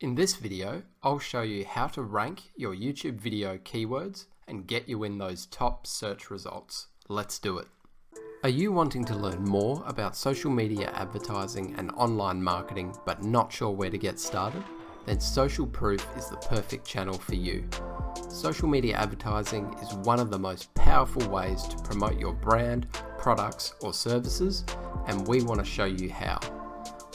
In this video, I'll show you how to rank your YouTube video keywords and get you in those top search results. Let's do it. Are you wanting to learn more about social media advertising and online marketing but not sure where to get started? Then Social Proof is the perfect channel for you. Social media advertising is one of the most powerful ways to promote your brand, products or services, and we want to show you how.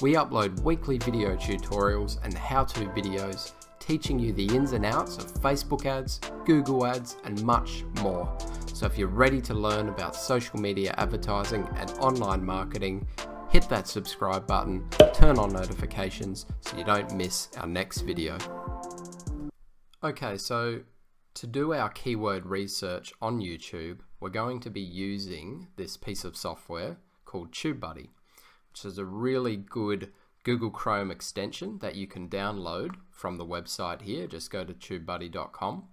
We upload weekly video tutorials and how-to videos teaching you the ins and outs of Facebook ads, Google ads, and much more. So if you're ready to learn about social media advertising and online marketing, hit that subscribe button, turn on notifications so you don't miss our next video. Okay, so to do our keyword research on YouTube, we're going to be using this piece of software called TubeBuddy, which is a really good Google Chrome extension that you can download from the website here. Just go to TubeBuddy.com,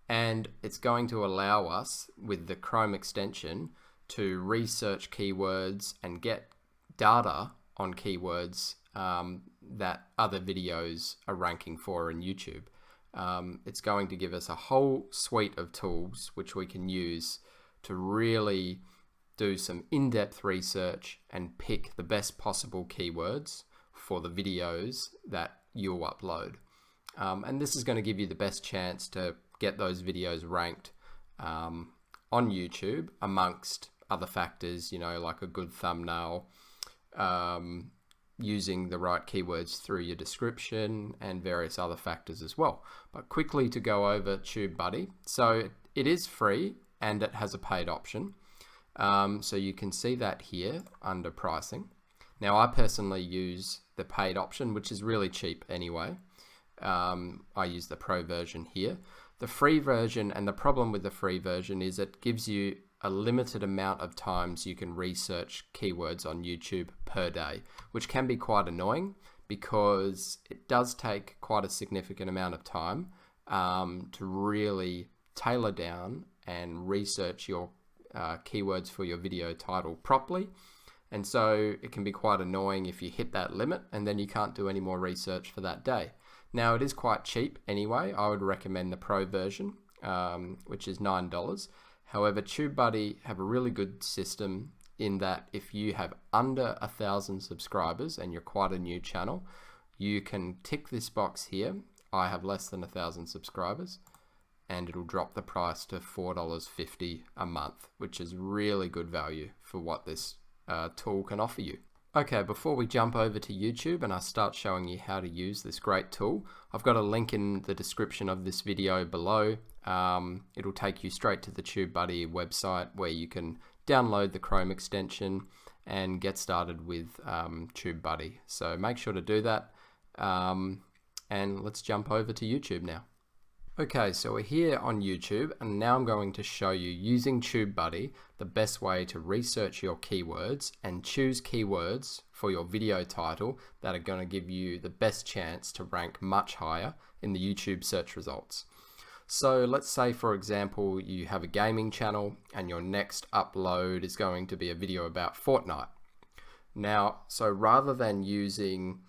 and it's going to allow us with the Chrome extension to research keywords and get data on keywords that other videos are ranking for in YouTube. It's going to give us a whole suite of tools which we can use to really do some in-depth research and pick the best possible keywords for the videos that you'll upload. And this is going to give you the best chance to get those videos ranked on YouTube amongst other factors, like a good thumbnail, using the right keywords through your description and various other factors as well. But quickly to go over TubeBuddy. So it is free and it has a paid option. So you can see that here under pricing. Now I personally use the paid option, which is really cheap anyway. I use the pro version here. The free version, and the problem with the free version is it gives you a limited amount of times you can research keywords on YouTube per day, which can be quite annoying because it does take quite a significant amount of time to really tailor down and research your keywords for your video title properly. And so it can be quite annoying if you hit that limit and then you can't do any more research for that day. Now it is quite cheap anyway. I would recommend the pro version, which is $9. However, TubeBuddy have a really good system in that if you have under 1,000 subscribers and you're quite a new channel, you can tick this box here. I have less than 1,000 subscribers, and it'll drop the price to $4.50 a month, which is really good value for what this tool can offer you. Okay, before we jump over to YouTube and I start showing you how to use this great tool, I've got a link in the description of this video below. It'll take you straight to the TubeBuddy website where you can download the Chrome extension and get started with TubeBuddy. So make sure to do that, and let's jump over to YouTube now. Okay, so we're here on YouTube, and now I'm going to show you using TubeBuddy the best way to research your keywords and choose keywords for your video title that are going to give you the best chance to rank much higher in the YouTube search results. So let's say, for example, you have a gaming channel and your next upload is going to be a video about Fortnite. Now, so rather than using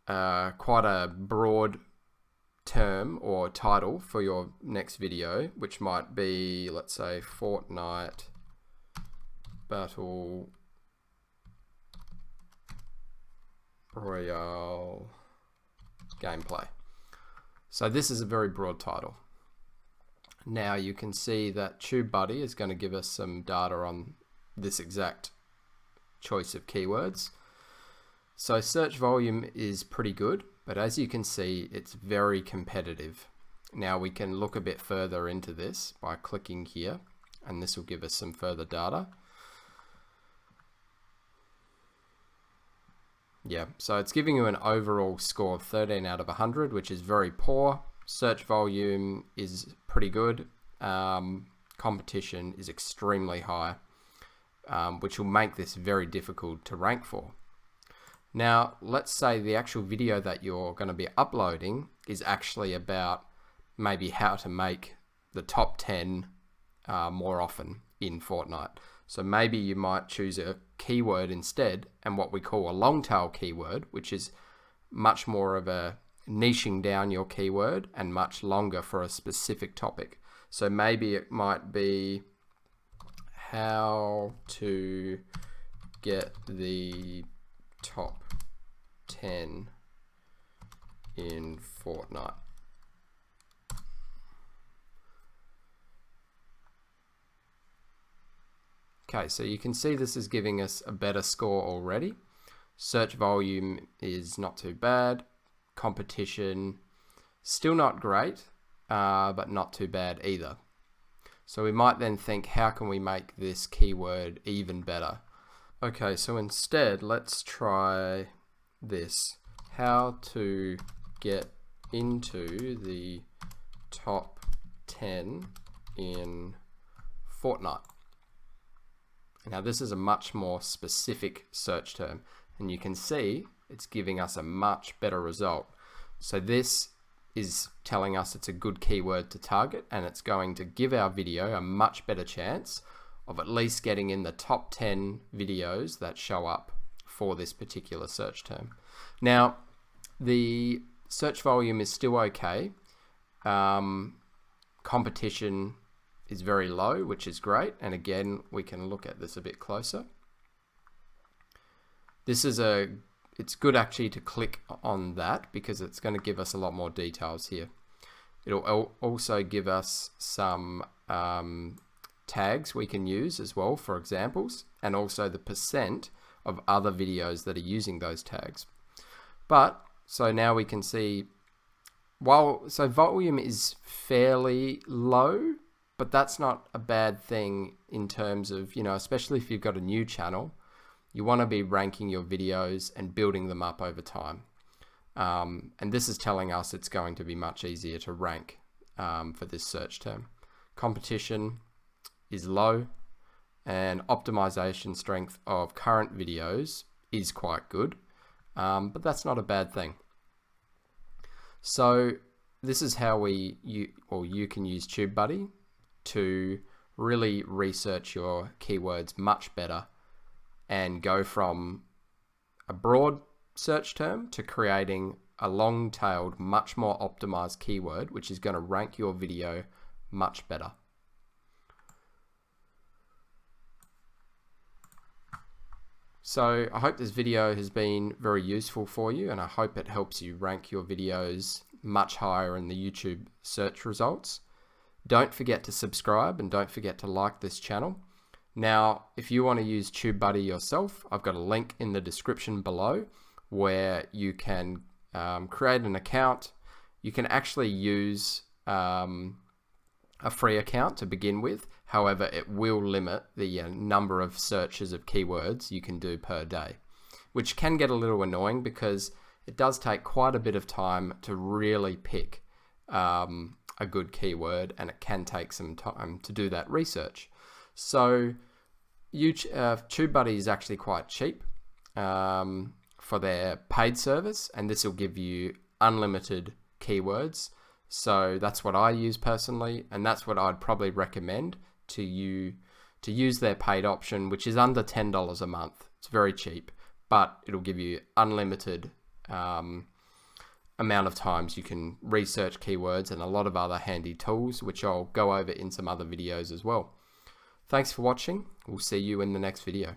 quite a broad term or title for your next video, which might be, let's say, Fortnite Battle Royale gameplay. So this is a very broad title. Now you can see that TubeBuddy is going to give us some data on this exact choice of keywords. So search volume is pretty good, but as you can see, it's very competitive. Now we can look a bit further into this by clicking here, and this will give us some further data. Yeah, so it's giving you an overall score of 13 out of 100, which is very poor. Search volume is pretty good. Competition is extremely high, which will make this very difficult to rank for. Now, let's say the actual video that you're going to be uploading is actually about maybe how to make the top 10 more often in Fortnite. So maybe you might choose a keyword instead, and what we call a long tail keyword, which is much more of a niching down your keyword and much longer for a specific topic. So maybe it might be how to get the top 10 in Fortnite. Okay, so you can see this is giving us a better score already. Search volume is not too bad. Competition, still not great, but not too bad either. So we might then think, how can we make this keyword even better? Okay, so instead, let's try this. How to get into the top 10 in Fortnite. Now this is a much more specific search term, and you can see it's giving us a much better result. So this is telling us it's a good keyword to target, and it's going to give our video a much better chance of at least getting in the top 10 videos that show up for this particular search term. Now, the search volume is still okay. Competition is very low, which is great. And again, we can look at this a bit closer. It's good actually to click on that because it's going to give us a lot more details here. It'll also give us some tags we can use as well for examples, and also the percent of other videos that are using those tags. But so now we can see, so volume is fairly low, but that's not a bad thing in terms of, especially if you've got a new channel, you want to be ranking your videos and building them up over time. And this is telling us it's going to be much easier to rank for this search term. Competition is low, and optimization strength of current videos is quite good, but that's not a bad thing. So this is how you can use TubeBuddy to really research your keywords much better and go from a broad search term to creating a long-tailed, much more optimized keyword, which is going to rank your video much better. So I hope this video has been very useful for you, and I hope it helps you rank your videos much higher in the YouTube search results. Don't forget to subscribe and don't forget to like this channel. Now, if you want to use TubeBuddy yourself, I've got a link in the description below where you can create an account. You can actually use a free account to begin with. However, it will limit the number of searches of keywords you can do per day, which can get a little annoying because it does take quite a bit of time to really pick a good keyword, and it can take some time to do that research. So TubeBuddy is actually quite cheap for their paid service, and this will give you unlimited keywords. So that's what I use personally, and that's what I'd probably recommend to you to use their paid option, which is under $10 a month. It's very cheap, but it'll give you unlimited amount of times you can research keywords and a lot of other handy tools, which I'll go over in some other videos as well. Thanks for watching. We'll see you in the next video.